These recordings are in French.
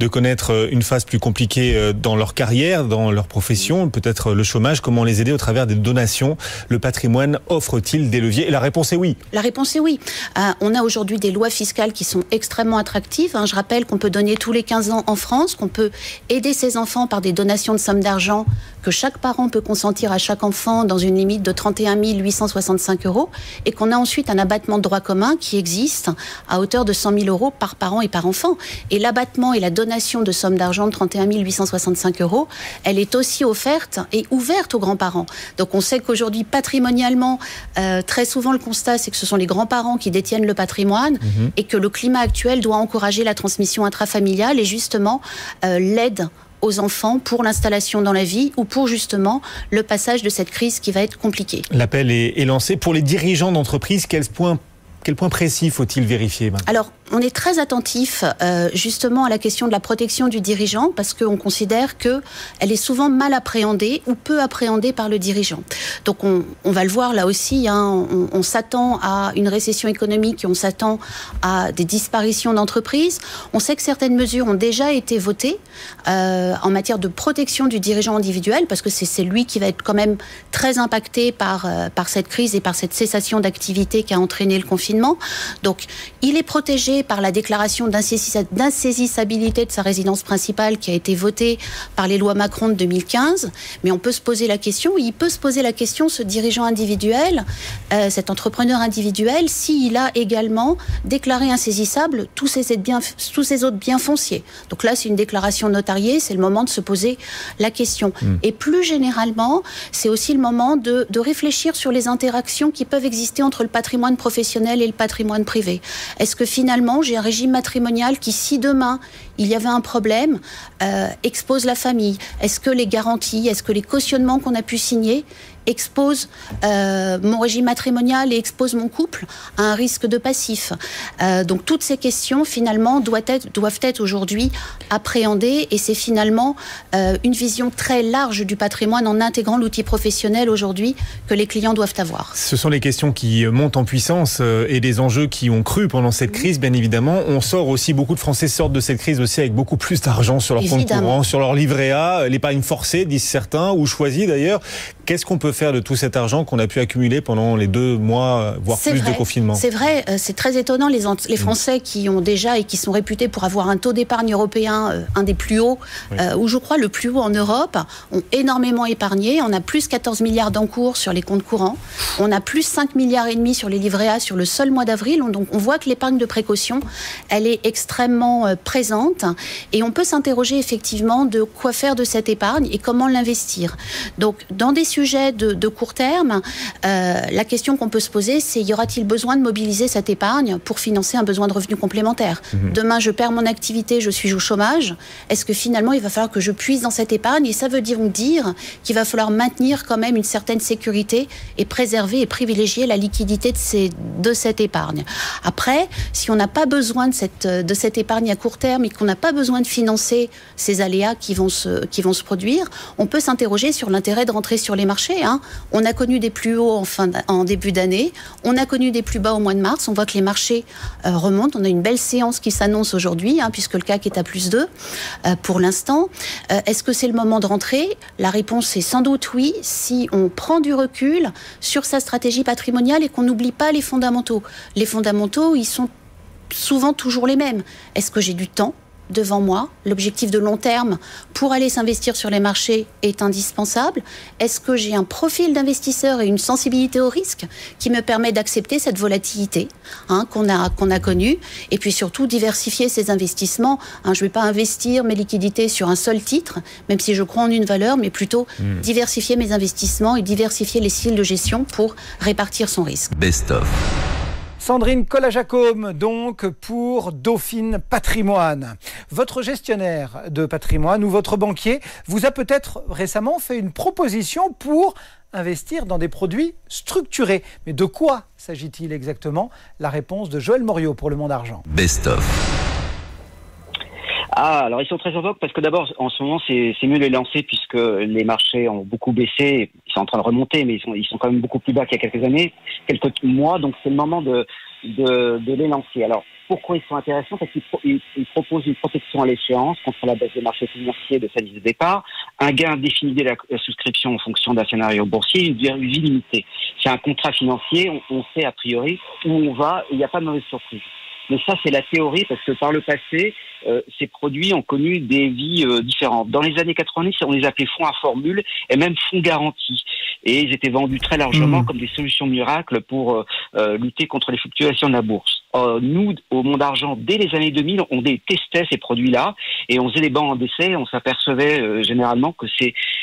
de connaître une phase plus compliquée dans leur carrière, dans leur profession, peut-être le chômage. Comment les aider au travers des donations? Le patrimoine offre-t-il des leviers? Et la réponse est oui. La réponse est oui. On a aujourd'hui des lois fiscales qui sont extrêmement attractives. Je rappelle qu'on peut donner tous les 15 ans en France, qu'on peut aider ses enfants par des donations de sommes d'argent que chaque parent peut consentir à chaque enfant dans une limite de 31 865 € et qu'on a ensuite un abattement de droit commun qui existe à hauteur de 100 000 € par parent et par enfant. Et l'abattement et la donation de sommes d'argent de 31 865 €, elle est aussi offerte et ouverte aux grands-parents. Donc on sait qu'aujourd'hui, patrimonialement, très souvent le constat, c'est que ce sont les grands-parents qui détiennent le patrimoine et que le climat actuel doit encourager la transmission intrafamiliale et justement l'aide aux enfants pour l'installation dans la vie ou pour justement le passage de cette crise qui va être compliquée. L'appel est lancé. Pour les dirigeants d'entreprise, quel point précis faut-il vérifier maintenant ? Alors, on est très attentif justement à la question de la protection du dirigeant parce qu'on considère qu'elle est souvent mal appréhendée ou peu appréhendée par le dirigeant. Donc on va le voir là aussi, on s'attend à une récession économique et on s'attend à des disparitions d'entreprises. On sait que certaines mesures ont déjà été votées en matière de protection du dirigeant individuel parce que c'est lui qui va être quand même très impacté par cette crise et par cette cessation d'activité qui a entraîné le confinement. Donc il est protégé par la déclaration d'insaisissabilité de sa résidence principale qui a été votée par les lois Macron de 2015. Mais on peut se poser la question, ce dirigeant individuel, cet entrepreneur individuel, s'il a également déclaré insaisissable tous ses autres biens fonciers. Donc là, c'est une déclaration notariée, c'est le moment de se poser la question. Et plus généralement, c'est aussi le moment de réfléchir sur les interactions qui peuvent exister entre le patrimoine professionnel et le patrimoine privé. Est-ce que finalement, j'ai un régime matrimonial qui, si demain il y avait un problème, expose la famille? Est-ce que les garanties, est-ce que les cautionnements qu'on a pu signer expose mon régime matrimonial et expose mon couple à un risque de passif? Donc toutes ces questions finalement doivent être aujourd'hui appréhendées et c'est finalement une vision très large du patrimoine en intégrant l'outil professionnel aujourd'hui que les clients doivent avoir. Ce sont les questions qui montent en puissance et les enjeux qui ont cru pendant cette crise, bien évidemment. On sort aussi, beaucoup de Français sortent de cette crise aussi avec beaucoup plus d'argent sur leur compte courant, sur leur livret A, l'épargne forcée, disent certains, ou choisie d'ailleurs. Qu'est-ce qu'on peut faire de tout cet argent qu'on a pu accumuler pendant les 2 mois, voire plus de confinement? C'est vrai, c'est très étonnant. Les Français qui ont déjà et qui sont réputés pour avoir un taux d'épargne européen, un des plus hauts, ou je crois le plus haut en Europe, ont énormément épargné. On a plus 14 milliards d'encours sur les comptes courants. On a plus 5 milliards et demi sur les livrets A sur le seul mois d'avril. Donc on voit que l'épargne de précaution, elle est extrêmement présente. Et on peut s'interroger effectivement de quoi faire de cette épargne et comment l'investir. Donc dans des sujets de court terme, la question qu'on peut se poser, c'est y aura-t-il besoin de mobiliser cette épargne pour financer un besoin de revenu complémentaire? Demain, je perds mon activité, je suis au chômage. Est-ce que finalement, il va falloir que je puise dans cette épargne? Et ça veut dire qu'il va falloir maintenir quand même une certaine sécurité et préserver et privilégier la liquidité de cette épargne. Après, si on n'a pas besoin de cette épargne à court terme et qu'on n'a pas besoin de financer ces aléas qui vont se produire, on peut s'interroger sur l'intérêt de rentrer sur les marchés. On a connu des plus hauts en début d'année, on a connu des plus bas au mois de mars, on voit que les marchés remontent, on a une belle séance qui s'annonce aujourd'hui, puisque le CAC est à +2 pour l'instant. Est-ce que c'est le moment de rentrer? La réponse est sans doute oui, si on prend du recul sur sa stratégie patrimoniale et qu'on n'oublie pas les fondamentaux. Les fondamentaux, ils sont souvent toujours les mêmes. Est-ce que j'ai du temps devant moi? L'objectif de long terme pour aller s'investir sur les marchés est indispensable. Est-ce que j'ai un profil d'investisseur et une sensibilité au risque qui me permet d'accepter cette volatilité qu'on a connue? Et puis surtout diversifier ses investissements. Je ne vais pas investir mes liquidités sur un seul titre, même si je crois en une valeur, mais plutôt diversifier mes investissements et diversifier les styles de gestion pour répartir son risque. Best of. Sandrine Collat-Jacôme, donc, pour Dauphine Patrimoine. Votre gestionnaire de patrimoine ou votre banquier vous a peut-être récemment fait une proposition pour investir dans des produits structurés. Mais de quoi s'agit-il exactement? La réponse de Joël Moriot pour Le Monde Argent. Best of. Alors ils sont très en vogue parce que d'abord, en ce moment, c'est mieux de les lancer puisque les marchés ont beaucoup baissé. Ils c'est en train de remonter, mais ils sont quand même beaucoup plus bas qu'il y a quelques années, quelques mois. Donc c'est le moment de les lancer. Alors pourquoi ils sont intéressants? Parce qu'ils proposent une protection à l'échéance contre la baisse des marchés financiers de sa liste de départ, un gain défini dès la souscription en fonction d'un scénario boursier, une durée limitée. C'est un contrat financier, on sait a priori où on va, et il n'y a pas de mauvaise surprise. Mais ça, c'est la théorie, parce que par le passé, ces produits ont connu des vies différentes. Dans les années 90, on les appelait fonds à formule et même fonds garantis. Et ils étaient vendus très largement comme des solutions miracles pour lutter contre les fluctuations de la bourse. Nous, au Monde Argent, dès les années 2000, on testait ces produits-là et on faisait des bancs en décès. On s'apercevait généralement que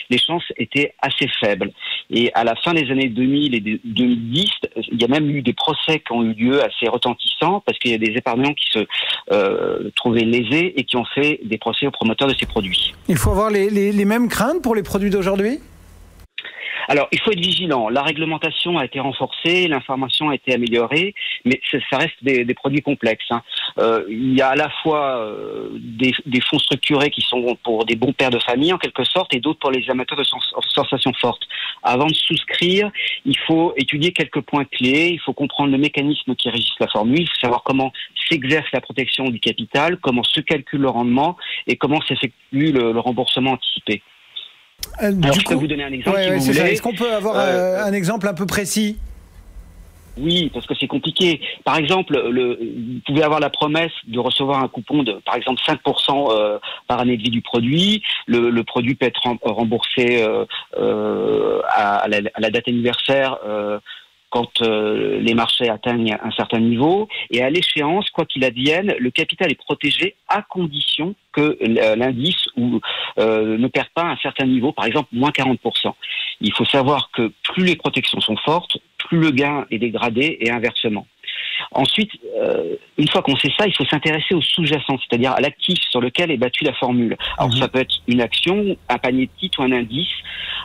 les chances étaient assez faibles. Et à la fin des années 2000 et 2010, il y a même eu des procès qui ont eu lieu assez retentissants parce qu'il y a des épargnants qui se trouvaient lésés et qui ont fait des procès aux promoteurs de ces produits. Il faut avoir les mêmes craintes pour les produits d'aujourd'hui ? Alors, il faut être vigilant. La réglementation a été renforcée, l'information a été améliorée, mais ça reste des produits complexes. Il y a à la fois des fonds structurés qui sont pour des bons pères de famille, en quelque sorte, et d'autres pour les amateurs de sensations fortes. Avant de souscrire, il faut étudier quelques points clés, il faut comprendre le mécanisme qui régisse la formule, il faut savoir comment s'exerce la protection du capital, comment se calcule le rendement et comment s'effectue le remboursement anticipé. Alors, je peux vous donner un exemple si vous voulez. Est-ce qu'on peut avoir un exemple un peu précis ? Oui, parce que c'est compliqué. Par exemple, vous pouvez avoir la promesse de recevoir un coupon de, par exemple, 5% par année de vie du produit. Le produit peut être remboursé à la date anniversaire quand les marchés atteignent un certain niveau. Et à l'échéance, quoi qu'il advienne, le capital est protégé à condition que l'indice ne perd pas un certain niveau, par exemple moins 40%. Il faut savoir que plus les protections sont fortes, plus le gain est dégradé et inversement. Ensuite, une fois qu'on sait ça, il faut s'intéresser au sous-jacent, c'est-à-dire à l'actif sur lequel est battue la formule. Alors ça peut être une action, un panier de titres ou un indice.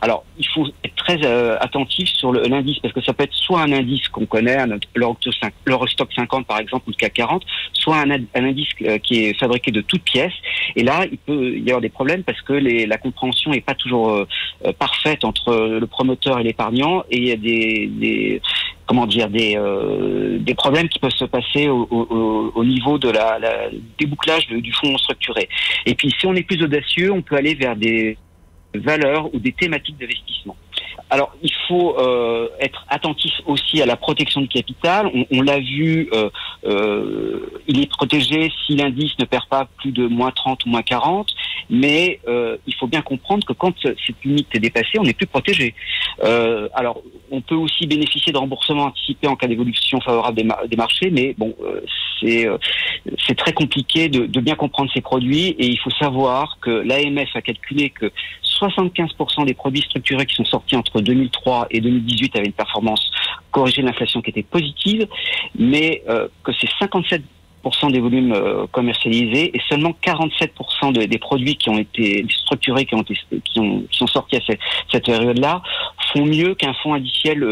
Alors il faut être très attentif sur l'indice, parce que ça peut être soit un indice qu'on connaît, l'Eurostock 50 par exemple, ou le CAC 40, soit un indice qui est fabriqué de toutes pièces. Et là, il peut y avoir des problèmes parce que la compréhension n'est pas toujours parfaite entre le promoteur et l'épargnant, et il y a des problèmes qui peuvent se passer au niveau de débouclage du fonds structuré. Et puis, si on est plus audacieux, on peut aller vers des valeurs ou des thématiques d'investissement. Alors, il faut être attentif aussi à la protection du capital. On l'a vu, il est protégé si l'indice ne perd pas plus de moins 30 ou moins 40, mais il faut bien comprendre que quand cette limite est dépassée, on n'est plus protégé. Alors, on peut aussi bénéficier de remboursements anticipés en cas d'évolution favorable des marchés, mais bon, c'est très compliqué de bien comprendre ces produits, et il faut savoir que l'AMF a calculé que 75% des produits structurés qui sont sortis entre 2003 et 2018 avaient une performance corrigée de l'inflation qui était positive, mais que c'est 57% des volumes commercialisés et seulement 47% des produits qui ont été structurés, qui sont sortis à cette période-là, font mieux qu'un fonds indiciel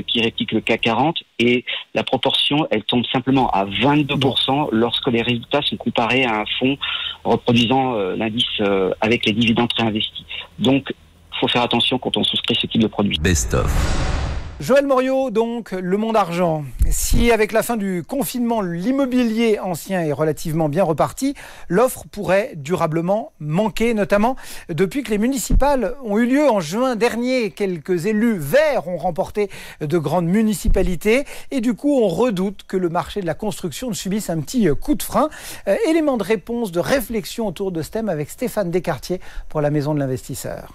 qui réplique le CAC 40, et la proportion, elle tombe simplement à 22% lorsque les résultats sont comparés à un fonds reproduisant l'indice avec les dividendes réinvestis. Donc, il faut faire attention quand on souscrit ce type de produit. Best of. Joël Moriot, donc, Le Monde Argent. Si, avec la fin du confinement, l'immobilier ancien est relativement bien reparti, l'offre pourrait durablement manquer, notamment depuis que les municipales ont eu lieu en juin dernier. Quelques élus verts ont remporté de grandes municipalités et du coup, on redoute que le marché de la construction subisse un petit coup de frein. Élément de réponse, de réflexion autour de ce thème avec Stéphane Descartier pour la Maison de l'Investisseur.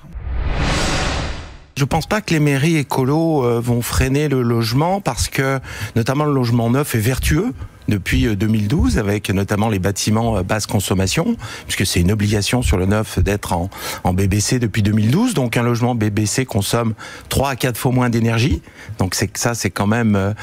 Je pense pas que les mairies écolos vont freiner le logement, parce que notamment le logement neuf est vertueux depuis 2012, avec notamment les bâtiments basse consommation, puisque c'est une obligation sur le neuf d'être en BBC depuis 2012. Donc un logement BBC consomme 3 à 4 fois moins d'énergie. Donc c'est quand même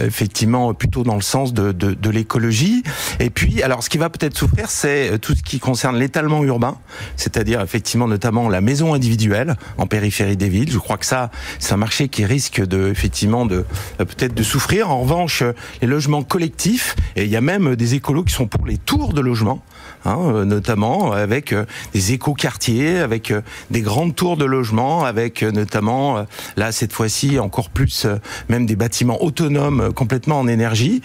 effectivement plutôt dans le sens de l'écologie. Et puis, alors ce qui va peut-être souffrir, c'est tout ce qui concerne l'étalement urbain, c'est-à-dire effectivement notamment la maison individuelle en périphérie des villes. Je crois que ça, c'est un marché qui risque peut-être de souffrir. En revanche, les logements collectifs, et il y a même des écolos qui sont pour les tours de logement, notamment avec des écoquartiers, avec des grandes tours de logement, avec notamment, là cette fois-ci encore plus, même des bâtiments autonomes complètement en énergie.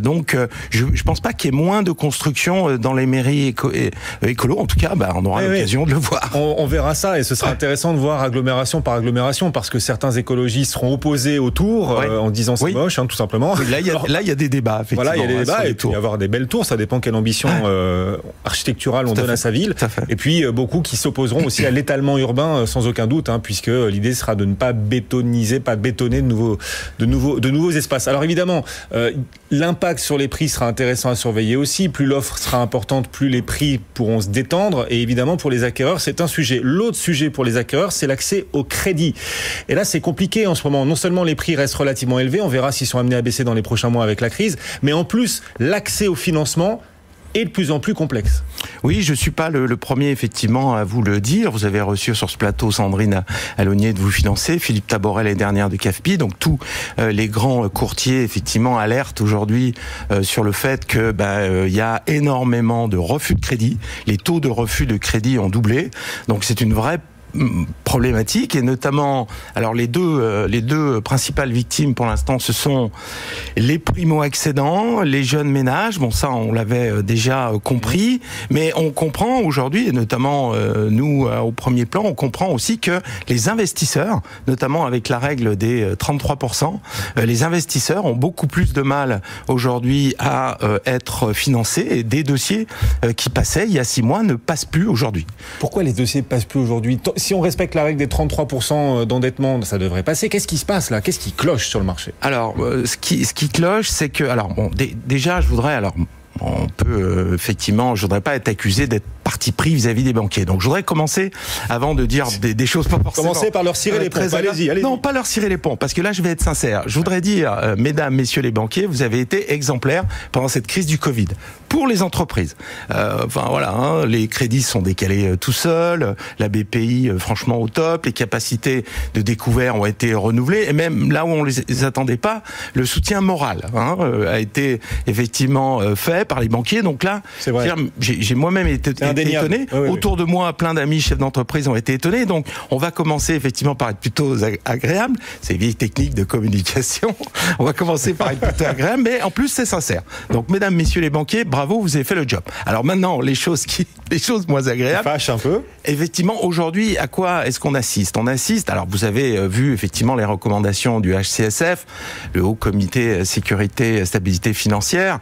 Donc je pense pas qu'il y ait moins de construction dans les mairies écolo. En tout cas, on aura l'occasion de le voir. On verra ça et ce sera intéressant de voir agglomération par agglomération parce que certains écologistes seront opposés autour en disant c'est moche, tout simplement. Oui, là, il y a des débats. Voilà, il y a des débats et puis il y avoir des belles tours. Ça dépend quelle ambition architecturale on donne à sa ville. Et puis beaucoup qui s'opposeront aussi à l'étalement urbain sans aucun doute, puisque l'idée sera de ne pas bétoniser, pas bétonner de nouveaux espaces. Alors évidemment, l'impact sur les prix sera intéressant à surveiller aussi. Plus l'offre sera importante, plus les prix pourront se détendre. Et évidemment, pour les acquéreurs, c'est un sujet. L'autre sujet pour les acquéreurs, c'est l'accès au crédit. Et là, c'est compliqué en ce moment. Non seulement les prix restent relativement élevés, on verra s'ils sont amenés à baisser dans les prochains mois avec la crise, mais en plus, l'accès au financement est de plus en plus complexe. Oui, je suis pas le premier effectivement à vous le dire. Vous avez reçu sur ce plateau Sandrine Alonier de Vous Financer, Philippe Taboret l'année dernière de CAFPI. Donc tous les grands courtiers effectivement alertent aujourd'hui sur le fait que il y a énormément de refus de crédit. Les taux de refus de crédit ont doublé. Donc c'est une vraie problématique et notamment, alors les deux principales victimes pour l'instant, ce sont les primo-accédants, les jeunes ménages. Bon, ça, on l'avait déjà compris, mais on comprend aujourd'hui, et notamment nous au premier plan, on comprend aussi que les investisseurs, notamment avec la règle des 33%, les investisseurs ont beaucoup plus de mal aujourd'hui à être financés et des dossiers qui passaient il y a 6 mois ne passent plus aujourd'hui. Pourquoi les dossiers ne passent plus aujourd'hui ? Si on respecte la règle des 33% d'endettement, ça devrait passer. Qu'est-ce qui se passe là ? Qu'est-ce qui cloche sur le marché ? Alors, ce qui cloche, c'est que... Alors, bon, déjà, je voudrais... Alors, on peut effectivement, je voudrais pas être accusé d'être parti pris vis-à-vis des banquiers. Donc je voudrais commencer, avant de dire des choses pas forcément... Commencer par leur cirer les pompes, allez-y. Non, pas leur cirer les pompes, parce que là je vais être sincère. Je voudrais dire, mesdames, messieurs les banquiers, vous avez été exemplaires pendant cette crise du Covid. Pour les entreprises. Les crédits sont décalés tout seuls, la BPI franchement au top, les capacités de découvert ont été renouvelées, et même là où on les attendait pas, le soutien moral a été effectivement fait par les banquiers. Donc là, j'ai moi-même été étonné. Oui. Autour de moi, plein d'amis chefs d'entreprise ont été étonnés. Donc, on va commencer effectivement par être plutôt agréable. C'est vieille technique de communication. On va commencer par être plutôt agréable, mais en plus, c'est sincère. Donc, mesdames, messieurs les banquiers, bravo, vous avez fait le job. Alors maintenant, les choses moins agréables. Ça fâche un peu. Effectivement, aujourd'hui, à quoi est-ce qu'on assiste ? On assiste, alors vous avez vu effectivement les recommandations du HCSF, le Haut Comité Sécurité et Stabilité Financière.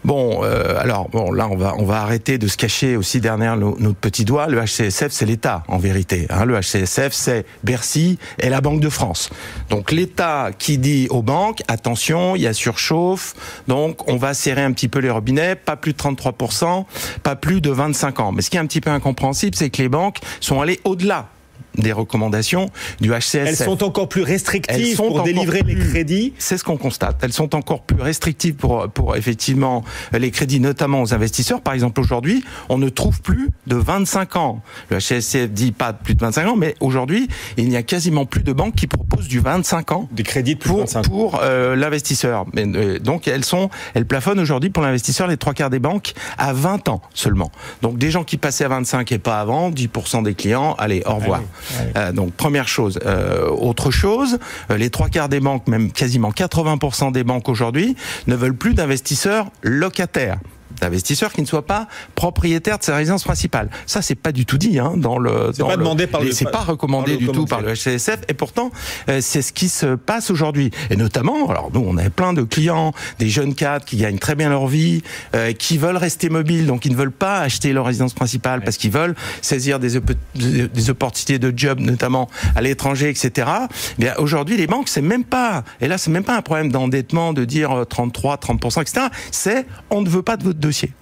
Là, on va arrêter de se cacher aussi derrière notre petit doigt. Le HCSF, c'est l'État, en vérité. Le HCSF, c'est Bercy et la Banque de France. Donc, l'État qui dit aux banques, attention, il y a surchauffe, donc on va serrer un petit peu les robinets, pas plus de 33%, pas plus de 25 ans. Mais ce qui est un petit peu incompréhensible, c'est que les banques sont allées au-delà des recommandations du HCSF. Elles sont encore plus restrictives pour délivrer les crédits. C'est ce qu'on constate. Elles sont encore plus restrictives pour effectivement les crédits, notamment aux investisseurs. Par exemple, aujourd'hui, on ne trouve plus de 25 ans. Le HCSF dit pas plus de 25 ans, mais aujourd'hui, il n'y a quasiment plus de banques qui proposent du 25 ans. Des crédits de plus de 25 ans. Pour l'investisseur. Donc, elles plafonnent aujourd'hui pour l'investisseur les 3/4 des banques à 20 ans seulement. Donc, des gens qui passaient à 25 et pas avant, 10% des clients, allez, au revoir. Donc première chose. Autre chose, les 3/4 des banques, même quasiment 80% des banques aujourd'hui, ne veulent plus d'investisseurs locataires. D'investisseurs qui ne soient pas propriétaires de sa résidence principale. Ça, c'est pas du tout dit c'est pas recommandé du tout par le HCSF, et pourtant c'est ce qui se passe aujourd'hui. Et notamment, alors nous, on avait plein de clients, des jeunes cadres qui gagnent très bien leur vie, qui veulent rester mobiles, donc ils ne veulent pas acheter leur résidence principale parce qu'ils veulent saisir des opportunités de job, notamment à l'étranger, etc. Bien aujourd'hui, les banques, c'est même pas un problème d'endettement de dire 33, 30%, etc. C'est on ne veut pas de votre dossier.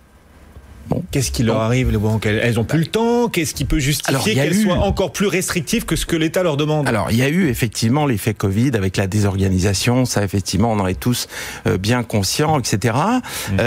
Bon. Qu'est-ce qui leur arrive, les banques ? Elles n'ont plus le temps. Qu'est-ce qui peut justifier qu'elles soient encore plus restrictives que ce que l'État leur demande ? Alors, il y a eu effectivement l'effet Covid avec la désorganisation. Ça, effectivement, on en est tous bien conscients, etc.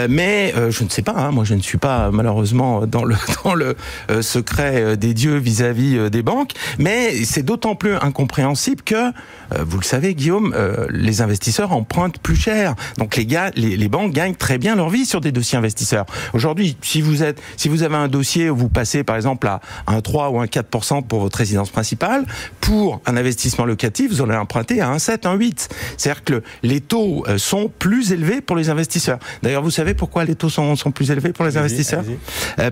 Mais je ne sais pas. Moi, je ne suis pas malheureusement dans le secret des dieux vis-à-vis des banques. Mais c'est d'autant plus incompréhensible que, vous le savez, Guillaume, les investisseurs empruntent plus cher. Donc, les banques gagnent très bien leur vie sur des dossiers investisseurs. Aujourd'hui, si vous vous avez un dossier où vous passez par exemple à un 3 ou un 4% pour votre résidence principale, pour un investissement locatif, vous allez emprunter à un 7, un 8. C'est-à-dire que les taux sont plus élevés pour les investisseurs. D'ailleurs, vous savez pourquoi les taux sont plus élevés pour les investisseurs ?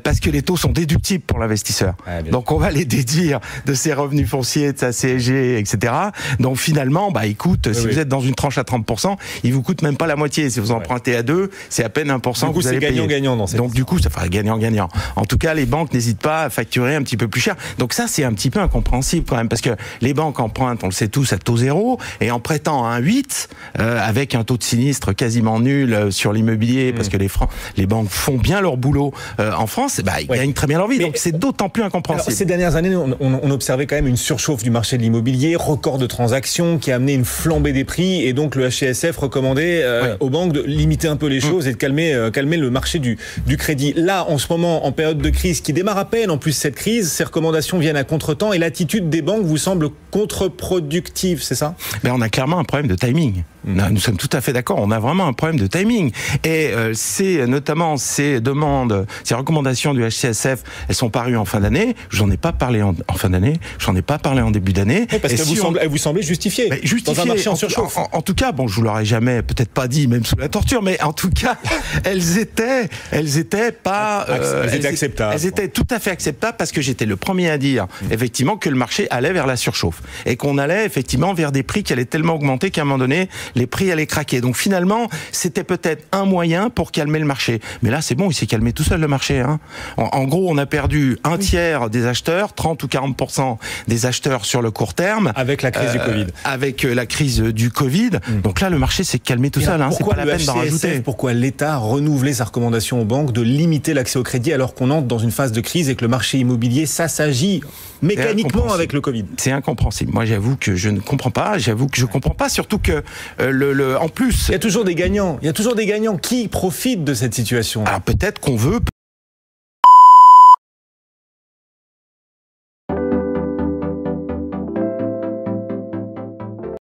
Parce que les taux sont déductibles pour l'investisseur. Donc on va les déduire de ses revenus fonciers, de sa CSG, etc. Donc finalement, il coûte, si vous êtes dans une tranche à 30%, il vous coûte même pas la moitié. Si vous empruntez à 2, c'est à peine 1% que vous allez payer. Du coup, c'est gagnant-gagnant dans cette Donc du coup, ça fera gagnant-gagnant. En tout cas, les banques n'hésitent pas à facturer un petit peu plus cher. Donc ça, c'est un petit peu incompréhensible quand même, parce que les banques empruntent, on le sait tous, à taux zéro, et en prêtant à un 8, avec un taux de sinistre quasiment nul sur l'immobilier, parce que les banques font bien leur boulot en France, ils gagnent très bien leur vie. Donc c'est d'autant plus incompréhensible. Alors, ces dernières années, on observait quand même une surchauffe du marché de l'immobilier, record de transactions qui a amené une flambée des prix, et donc le HCSF recommandait aux banques de limiter un peu les choses et de calmer le marché du crédit. Là, en ce moment, en période de crise qui démarre à peine, en plus cette crise, ces recommandations viennent à contre-temps et l'attitude des banques vous semble contre-productive, c'est ça ? On a clairement un problème de timing. Nous sommes tout à fait d'accord, on a vraiment un problème de timing. Et c'est notamment ces recommandations du HCSF, elles sont parues en fin d'année. J'en ai pas parlé en fin d'année, j'en ai pas parlé en début d'année. Oui, parce qu'elles vous semblaient justifiées. Dans un marché en surchauffe. En tout cas, je vous l'aurais jamais, peut-être pas dit, même sous la torture, mais en tout cas, elles étaient acceptables. Elles étaient tout à fait acceptables parce que j'étais le premier à dire, effectivement, que le marché allait vers la surchauffe. Et qu'on allait, effectivement, vers des prix qui allaient tellement augmenter qu'à un moment donné, les prix allaient craquer. Donc finalement, c'était peut-être un moyen pour calmer le marché. Mais là, c'est bon, il s'est calmé tout seul le marché. Hein. En gros, on a perdu un tiers des acheteurs, 30 ou 40% des acheteurs sur le court terme. Avec la crise du Covid. Avec la crise du Covid. Donc là, le marché s'est calmé tout seul. C'est pas la peine d'en rajouter. Pourquoi l'État renouvelait sa recommandation aux banques de limiter l'accès au crédit alors qu'on entre dans une phase de crise et que le marché immobilier s'assagit mécaniquement avec le Covid? C'est incompréhensible. Moi, j'avoue que je ne comprends pas. Surtout que en plus, il y a toujours des gagnants. Qui profitent de cette situation. Alors peut-être qu'on veut